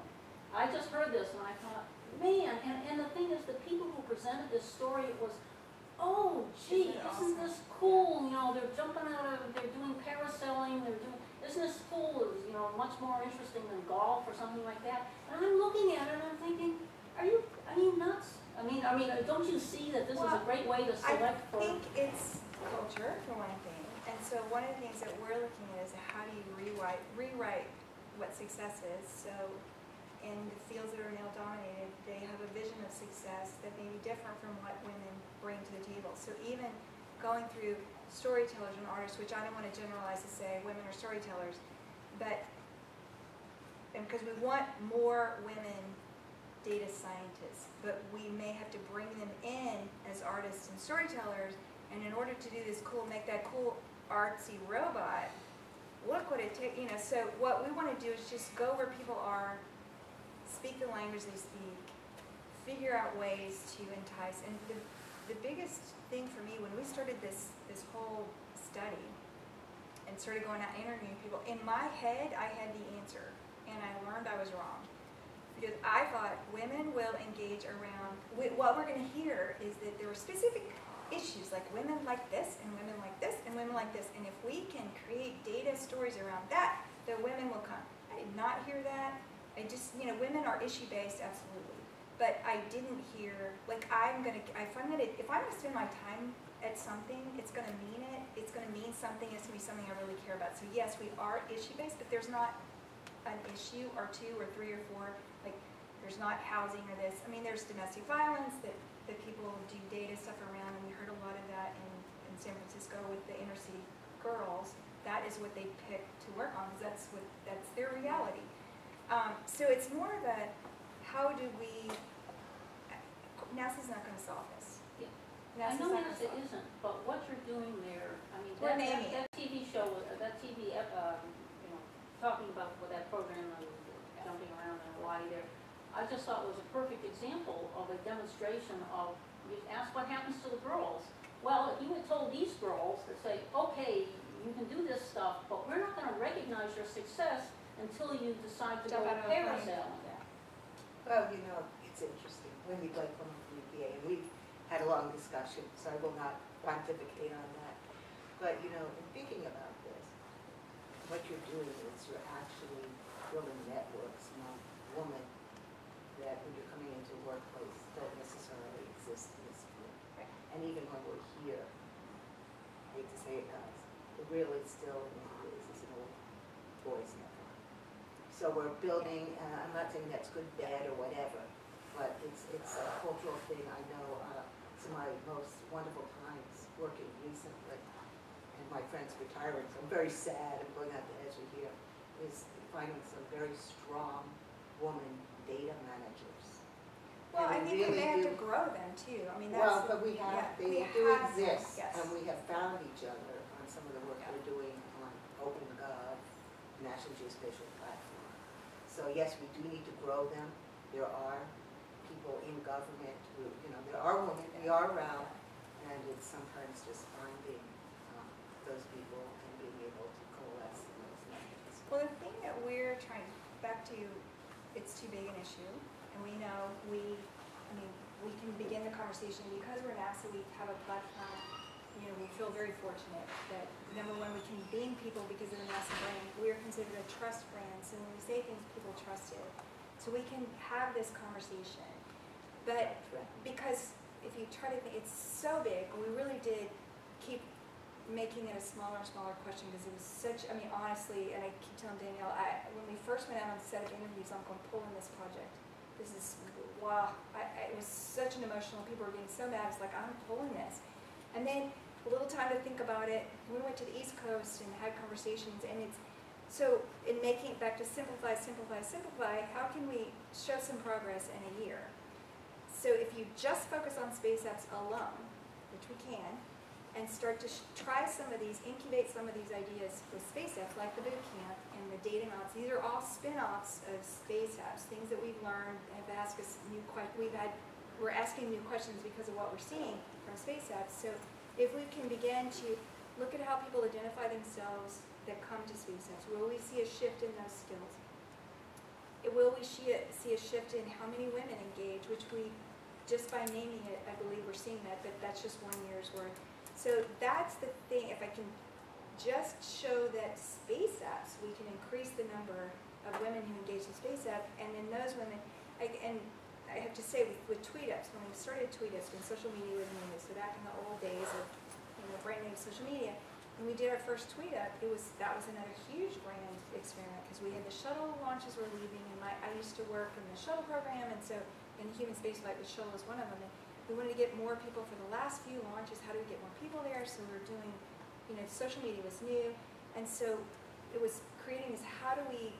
I just heard this and I thought, man, and the thing is the people who presented this story, it was, oh gee, isn't this cool? They're jumping they're doing parasailing, isn't this cool? It was, much more interesting than golf or something like that. And I'm looking at it and I'm thinking, are you nuts? I mean, don't you see that this is a great way to select for? I think it's culture, for one thing. And so one of the things that we're looking at is how do you rewrite what success is. So in the fields that are male dominated, they have a vision of success that may be different from what women bring to the table. So even going through storytellers and artists, which I don't want to generalize to say women are storytellers, but because we want more women data scientists, but we may have to bring them in as artists and storytellers, and in order to do this make that cool artsy robot, look what it takes, so what we want to do is just go where people are, speak the language they speak, figure out ways to entice, and the biggest thing for me, when we started this whole study, and started going out interviewing people, in my head, I had the answer, and I learned I was wrong. Because I thought women will engage around, what we're going to hear is that there are specific issues like women like this and women like this and women like this. And if we can create data stories around that, the women will come. I did not hear that. I just, women are issue-based, absolutely. But I didn't hear, if I'm going to spend my time at something, it's going to mean it. It's going to mean something. It's going to be something I really care about. So yes, we are issue-based, but there's not an issue or two or three or four. There's not housing or this. I mean, there's domestic violence that people do data stuff around, and we heard a lot of that in San Francisco with the inner city girls. That is what they pick to work on, because that's their reality. So it's more of a, how do we, NASA's not going to solve this. Yeah. NASA's I know not gonna NASA solve it. isn't, but what you're doing there, I mean, We're naming that TV show, talking about what that program of jumping around in Hawaii there, I just thought it was a perfect example of a demonstration of, you ask what happens to the girls. Well, if you had told these girls to say, okay, you can do this stuff, but we're not going to recognize your success until you decide to go Jump out of a plane. parasailing. Well, it's interesting. Wendy Blake from the EPA, and we've had a long discussion, so I will not pontificate on that. But, in thinking about this, what you're doing is you're actually building networks among women that when you're coming into a workplace don't necessarily exist in this field. Right. And even when we're here, I hate to say it, guys, it really still is an old boys network. So we're building, I'm not saying that's good, bad, or whatever, but it's a cultural thing. I know some of my most wonderful times working recently, and my friends retiring, so I'm very sad, I'm going out to Ezra here, is finding some very strong woman data managers. Well, I And think we really may have to do- grow them too. I mean, that's. Well, but we have, we they do have them, exist, yes. and we have found each other on some of the work Yeah. we're doing on OpenGov, National Geospatial Platform. So yes, we do need to grow them. There are people in government who, there are women, we are around, and it's sometimes just finding those people and being able to coalesce in those networks. Well, the thing that we're trying, back to, it's too big an issue, and we know we can begin the conversation because we're NASA, we have a platform, we feel very fortunate that, number one, we convene people because of the NASA brand. We are considered a trust brand, so when we say things, people trust it. So we can have this conversation. But because if you try to think, it's so big, we really did keep making it a smaller and smaller question because it was such, I mean, honestly, and I keep telling Danielle, when we first went out on the set of interviews, I'm going to pull in this project. This is, wow, it was such an emotional, people were getting so mad, it's like, I'm pulling this. And then a little time to think about it, we went to the East Coast and had conversations, and it's, so in making it back to simplify, simplify, simplify, how can we show some progress in a year? So if you just focus on space apps alone, which we can, and start to try some of these, incubate some of these ideas with space apps, like the boot camp and the data knots. These are all spin-offs of space apps, things that we've learned, have asked us new questions. We're asking new questions because of what we're seeing from space apps. So if we can begin to look at how people identify themselves that come to space apps, will we see a shift in those skills? Will we see a shift in how many women engage, which we, just by naming it, I believe we're seeing that, but that's just 1 year's worth. So that's the thing, if I can just show that space apps, we can increase the number of women who engage in space app, and then those women, and I have to say with tweet-ups, when we started tweet-ups, when social media was new, so back in the old days of brand new social media, when we did our first tweet-up, that was another huge brand experiment, because we had the shuttle launches were leaving, and I used to work in the shuttle program, and so in human spaceflight, the shuttle was one of them. And we wanted to get more people for the last few launches. How do we get more people there? So we were doing, social media was new, and so it was creating this. How do we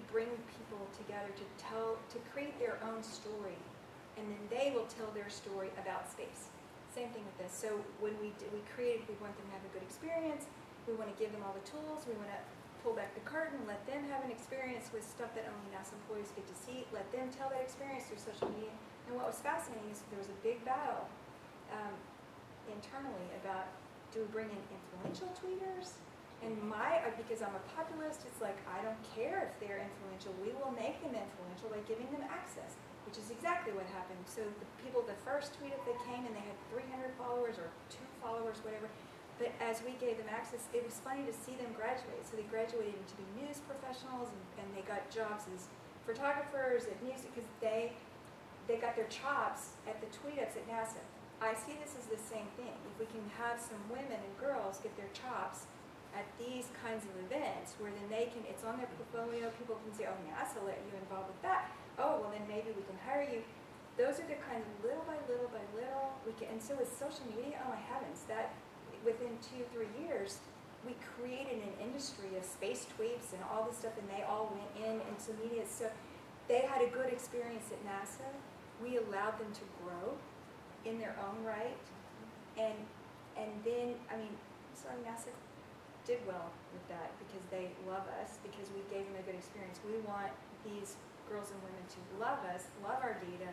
bring people together to create their own story, and then they will tell their story about space. Same thing with this. So when we created, we want them to have a good experience. We want to give them all the tools. We want to pull back the curtain, let them have an experience with stuff that only NASA employees get to see. Let them tell that experience through social media. And what was fascinating is there was a big battle internally about, do we bring in influential tweeters? And because I'm a populist, it's like, I don't care if they're influential. We will make them influential by giving them access, which is exactly what happened. So the first tweet up, they came and they had 300 followers or 2 followers, whatever. But as we gave them access, it was funny to see them graduate. So they graduated to be news professionals, and they got jobs as photographers at news, because they got their chops at the tweet-ups at NASA. I see this as the same thing. If we can have some women and girls get their chops at these kinds of events, where then it's on their portfolio, people can say, oh, NASA let you involved with that. Oh, well then maybe we can hire you. Those are the kind of little by little by little, and so with social media, oh my heavens, that within 2-3 years, we created an industry of space tweets and all this stuff, and they all went into media. So they had a good experience at NASA. We allowed them to grow in their own right, and then, NASA did well with that because they love us, because we gave them a good experience. We want these girls and women to love us, love our data,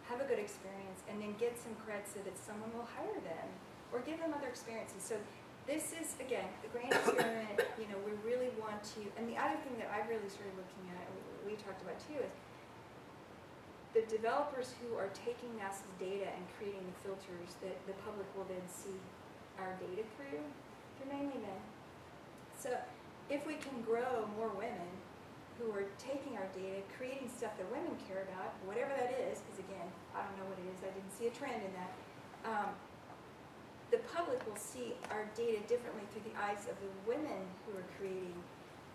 have a good experience, and then get some cred so that someone will hire them or give them other experiences. So this is, again, the grand experiment. We really want to, and the other thing that I really started looking at, and we talked about too, is the developers who are taking NASA's data and creating the filters that the public will then see our data through, they're mainly men. So if we can grow more women who are taking our data, creating stuff that women care about, whatever that is, because again, I don't know what it is, I didn't see a trend in that, the public will see our data differently through the eyes of the women who are creating.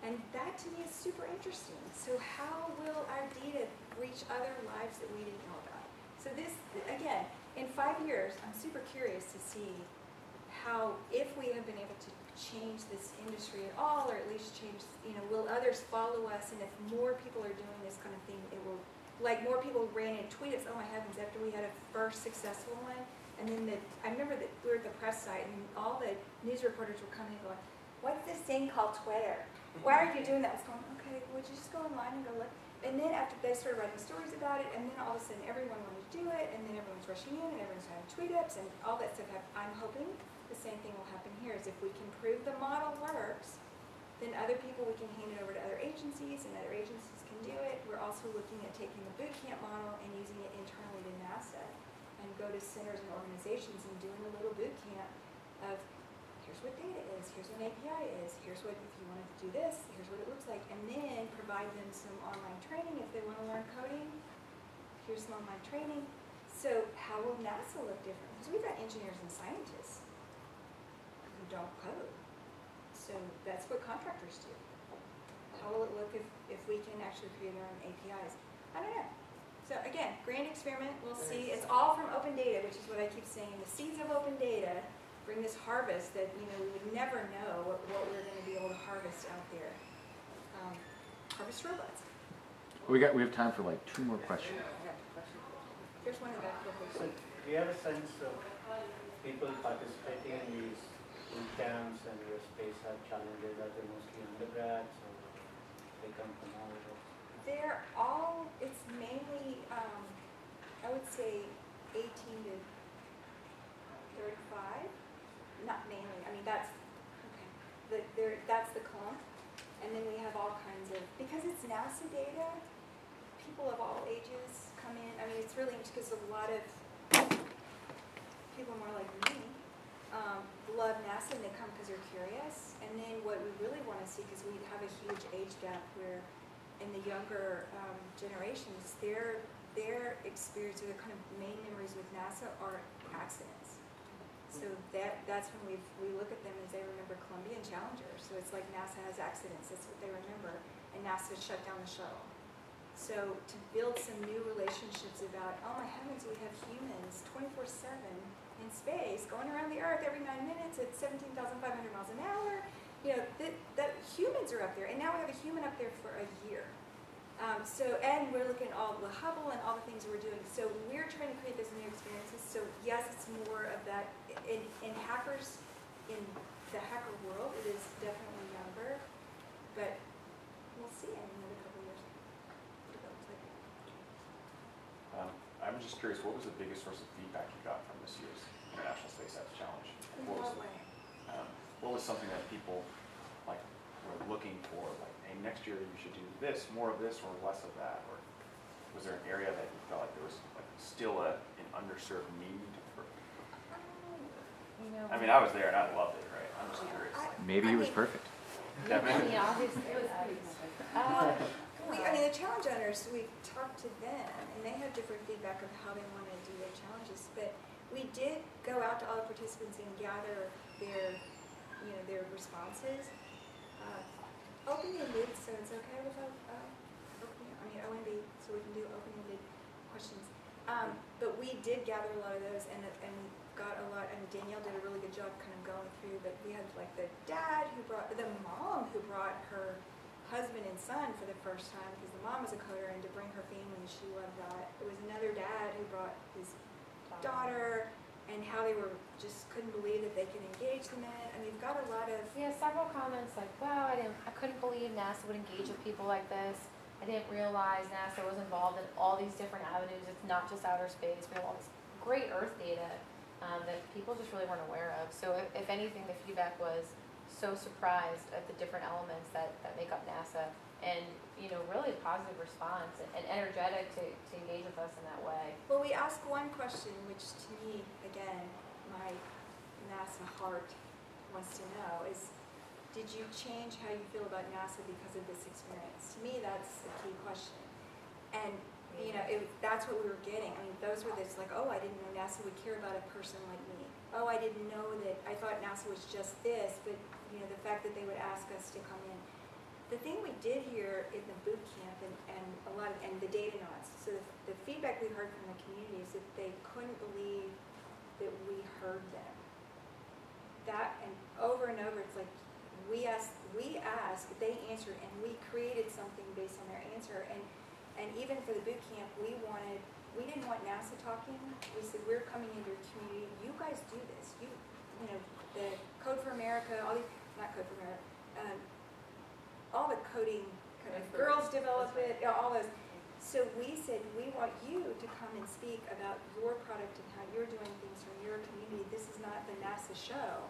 And that to me is super interesting. So how will our data reach other lives that we didn't know about? So this, again, in 5 years, I'm super curious to see how, if we have been able to change this industry at all, or at least change, will others follow us? And if more people are doing this kind of thing, it will, like more people ran in tweets, oh my heavens, after we had a first successful one. And then I remember that we were at the press site, and all the news reporters were coming and going, what's this thing called Twitter? Why are you doing that? I was going, okay, would you just go online and go look? And then after they started writing stories about it, and then all of a sudden everyone wanted to do it, and then everyone's rushing in, and everyone's having tweet-ups, and all that stuff happened. I'm hoping the same thing will happen here, is if we can prove the model works, then other people, we can hand it over to other agencies, and other agencies can do it. We're also looking at taking the boot camp model and using it internally to NASA, and go to centers and organizations and doing a little boot camp of here's what data is, here's what an API is, here's what, if you wanted to do this, here's what it looks like, and then provide them some online training if they want to learn coding. Here's some online training. So how will NASA look different? Because we've got engineers and scientists who don't code. So that's what contractors do. How will it look if we can actually create our own APIs? I don't know. So again, grand experiment, we'll see. It's all from open data, which is what I keep saying. The seeds of open data bring this harvest that, we would never know what we're going to be able to harvest out there. Harvest robots. We have time for like 2 more questions. Here's one in the back. So, do you have a sense of people participating in these boot camps and your space hub challenges? Are they mostly undergrads or they come from all over? They're all, it's mainly, I would say 18 to 35. Not mainly, I mean, that's, okay. That's the clump. And then we have all kinds of, because it's NASA data, people of all ages come in. I mean, it's really interesting because a lot of people more like me love NASA and they come because they're curious. And then what we really want to see, because we have a huge age gap where in the younger generations, their experience or their kind of main memories with NASA are accidents. So that's when we look at them as they remember Columbia and Challenger. So it's like NASA has accidents, that's what they remember, and NASA shut down the shuttle. So to build some new relationships about, oh my heavens, we have humans 24/7 in space, going around the Earth every 9 minutes at 17,500 miles an hour. That humans are up there, and now we have a human up there for a year. And we're looking at all the Hubble and all the things we're doing. So we're trying to create those new experiences. So yes, it's more of that. In hackers, in the hacker world, it is definitely younger, but we'll see in another couple of years what it looks like. I'm just curious, what was the biggest source of feedback you got from this year's International Space Apps Challenge? In What was, what way? what was something that people were looking for? Like, hey, next year you should do this, more of this, or less of that? Or was there an area that you felt like there was still an underserved need? I mean, I was there and I loved it, right? I'm just curious. Maybe it was perfect. Yeah, man. The challenge owners, we talked to them, and they have different feedback of how they want to do their challenges. But we did go out to all the participants and gather their responses. Open-ended, so it's okay with OMB, so we can do open-ended questions. But we did gather a lot of those, and got a lot, and Danielle did a really good job kind of going through, but we had like the mom who brought her husband and son for the first time, because the mom was a coder, and to bring her family, she loved that. There was another dad who brought his daughter, and how they were just couldn't believe that they could engage them in it. I mean, you've got a lot of... Yeah, several comments like, wow, I couldn't believe NASA would engage with people like this. I didn't realize NASA was involved in all these different avenues. It's not just outer space. We have all this great Earth data that people just really weren't aware of. So if anything, the feedback was so surprised at the different elements that make up NASA, and really a positive response and energetic to engage with us in that way. Well, we asked one question, which to me, again, my NASA heart wants to know is, did you change how you feel about NASA because of this experience? To me, that's a key question. And that's what we were getting. I mean, those were this like, oh, I didn't know NASA would care about a person like me. Oh, I didn't know that, I thought NASA was just this, but the fact that they would ask us to come in. The thing we did here in the boot camp and the data nods, so the feedback we heard from the community is that they couldn't believe that we heard them. That, and over, it's like, we asked, they answered, and we created something based on their answer. And even for the boot camp, we didn't want NASA talking. We said, we're coming into your community. You guys do this. The Code for America, not Code for America, all the coding, girls develop it, all those. So we said, we want you to come and speak about your product and how you're doing things from your community. This is not the NASA show,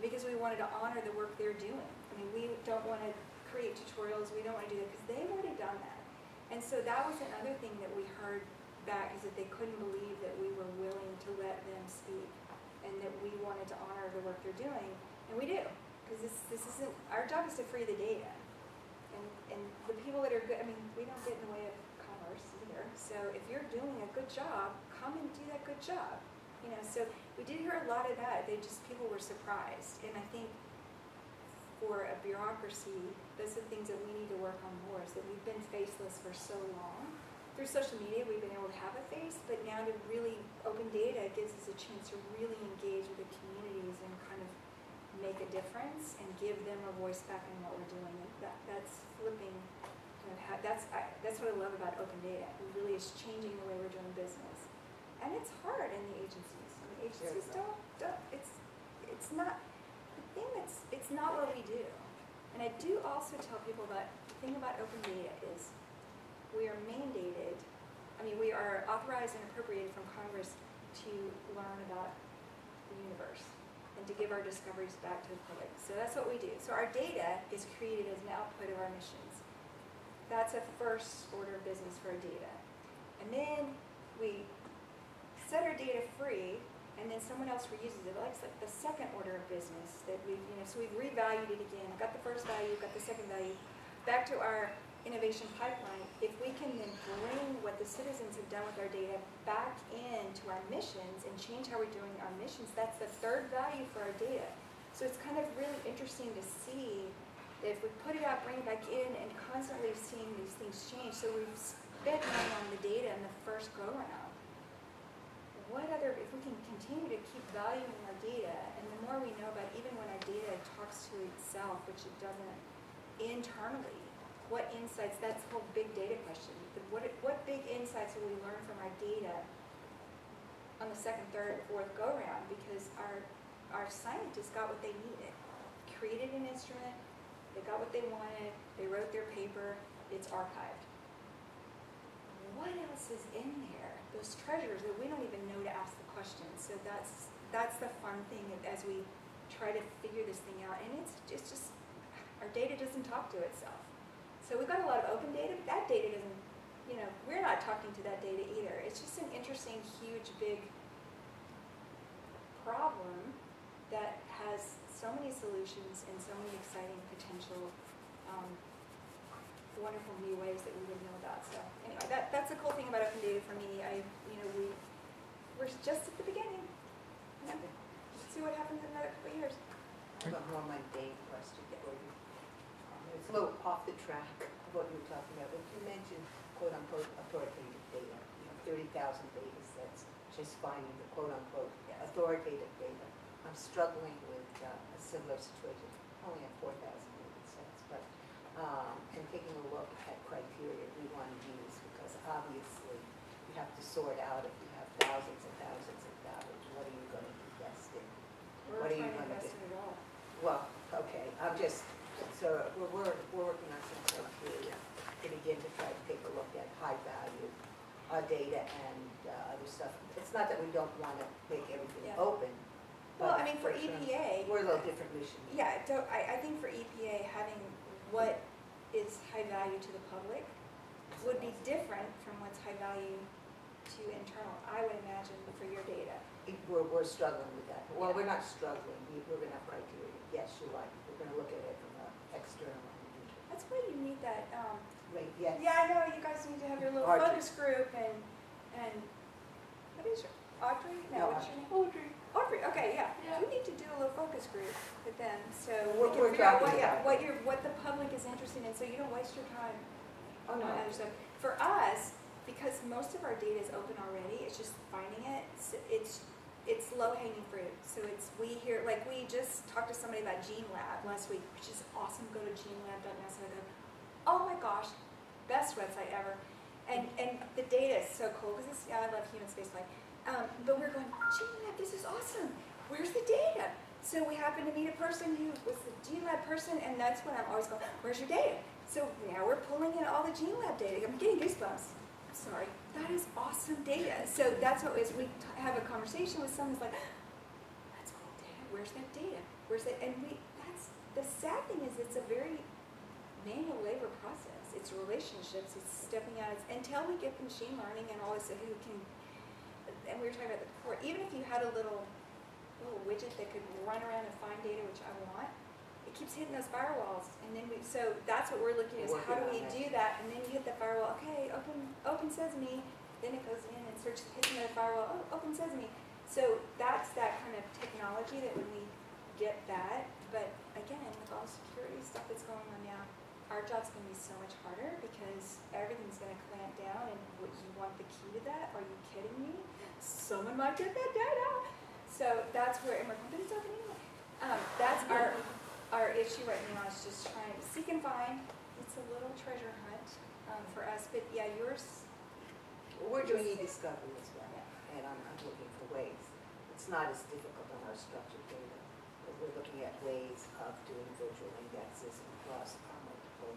because we wanted to honor the work they're doing. I mean, we don't want to create tutorials. We don't want to do that, because they've already done that. And so that was another thing that we heard back, is that they couldn't believe that we were willing to let them speak. and that we wanted to honor the work they're doing, and we do, because this isn't, our job is to free the data. And the people that are good, I mean, we don't get in the way of commerce either, so if you're doing a good job, come and do that good job. You know, so we did hear a lot of that, people were surprised, and I think for a bureaucracy, those are the things that we need to work on more, is that we've been faceless for so long. Through social media, we've been able to have a face, but now to really, open data gives us a chance to really engage with the communities and kind of make a difference and give them a voice back in what we're doing. And that's flipping, that's what I love about open data. It really is changing the way we're doing business. And it's hard in the agencies. I mean, agencies it's not, it's not what we do. And I do also tell people that the thing about open data is we are mandated, we are authorized and appropriated from Congress to learn about the universe and to give our discoveries back to the public. So that's what we do. So our data is created as an output of our missions. That's a first order of business for our data. And then we set our data free, and then someone else reuses it. That's like the second order of business that we've, so we've revalued it again. Got the first value, got the second value. Back to our innovation pipeline, if we can then bring what the citizens have done with our data back into our missions and change how we're doing our missions, that's the third value for our data. So it's kind of really interesting to see that if we put it out, bring it back in, and constantly seeing these things change. So we've spent money on the data in the first go around. If we can continue to keep valuing our data, and the more we know about, even when our data talks to itself, which it doesn't internally, what insights, that's the whole big data question. What big insights will we learn from our data on the second, third, fourth go around? Because our scientists got what they needed. Created an instrument, they got what they wanted, they wrote their paper, it's archived. What else is in there? Those treasures that we don't even know to ask the questions. So that's the fun thing as we try to figure this thing out. And it's just our data doesn't talk to itself. So we've got a lot of open data, but that data doesn't, we're not talking to that data either. It's just an interesting, huge, big problem that has so many solutions and so many exciting potential wonderful new ways that we didn't know about. So anyway, that's the cool thing about open data for me. We're just at the beginning. Let's see what happens in another couple of years. I have a more mundane question for you. It's a little off the track of what you were talking about, but you mentioned quote-unquote authoritative data. 30,000 data sets, just finding the quote-unquote authoritative data. I'm struggling with a similar situation. I only have 4,000 data sets, but and taking a look at criteria we want to use, because obviously you have to sort out if you have thousands and thousands and thousands, what are you going to invest in? What are you going to do? Well, okay, so we're working on some criteria to begin to try to take a look at high value data and other stuff. It's not that we don't want to make everything open. Well, for EPA, we're a little different mission. Yeah, I think for EPA, having what is high value to the public would be different from what's high value to internal, I would imagine, for your data. We're struggling with that. Well, Yeah. we're not struggling. We're going to have criteria. Yes, you're right. We're going to look at it from an external and internal. That's why you need that. Right, yes. Yeah, I know, you guys need to have your little Audrey. focus group and what is your, Audrey? No, What's your name? Audrey, okay, yeah. You need to do a little focus group with them, so we can We're figure out talking about what the public is interested in, so you don't waste your time Oh, no. on other stuff. For us, because most of our data is open already, it's just finding it, it's low-hanging fruit. So we just talked to somebody about GeneLab last week, which is awesome. Go to genelab.nasa. Oh my gosh, best website ever. And the data is so cool, because I love human spaceflight. But we're going, GeneLab, this is awesome. Where's the data? So we happened to meet a person who was the GeneLab person, and that's when I'm always going, where's your data? So now we're pulling in all the GeneLab data. I'm getting goosebumps. Sorry. That is awesome data. So that's what is, we have a conversation with someone who's like, that's cool data. Where's that data? Where's that? And the sad thing is it's a very manual labor process. It's relationships. It's stepping out. Until we get machine learning and all this, and we were talking about that before, even if you had a little little widget that could run around and find data, which I want. It keeps hitting those firewalls, and then so that's what we're looking at, is how do we do that? And then you hit the firewall, okay, open Sesame, then it goes in and searches, hits another firewall, oh, open Sesame. So that's that kind of technology that when we get that, but again, with all the security stuff that's going on now, our job's gonna be so much harder because everything's gonna clamp down, and what, you want the key to that? Are you kidding me? Someone might get that data. So that's where, and we're company's opening. That's our issue right now, is just trying to seek and find. It's a little treasure hunt for us, but yeah, yours. We're doing e-discovery as well, and I'm looking for ways. It's not as difficult on our structured data, but we're looking at ways of doing virtual indexes across our multiple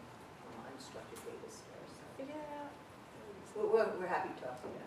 unstructured data stores. Figure it out. We're happy to talk to you.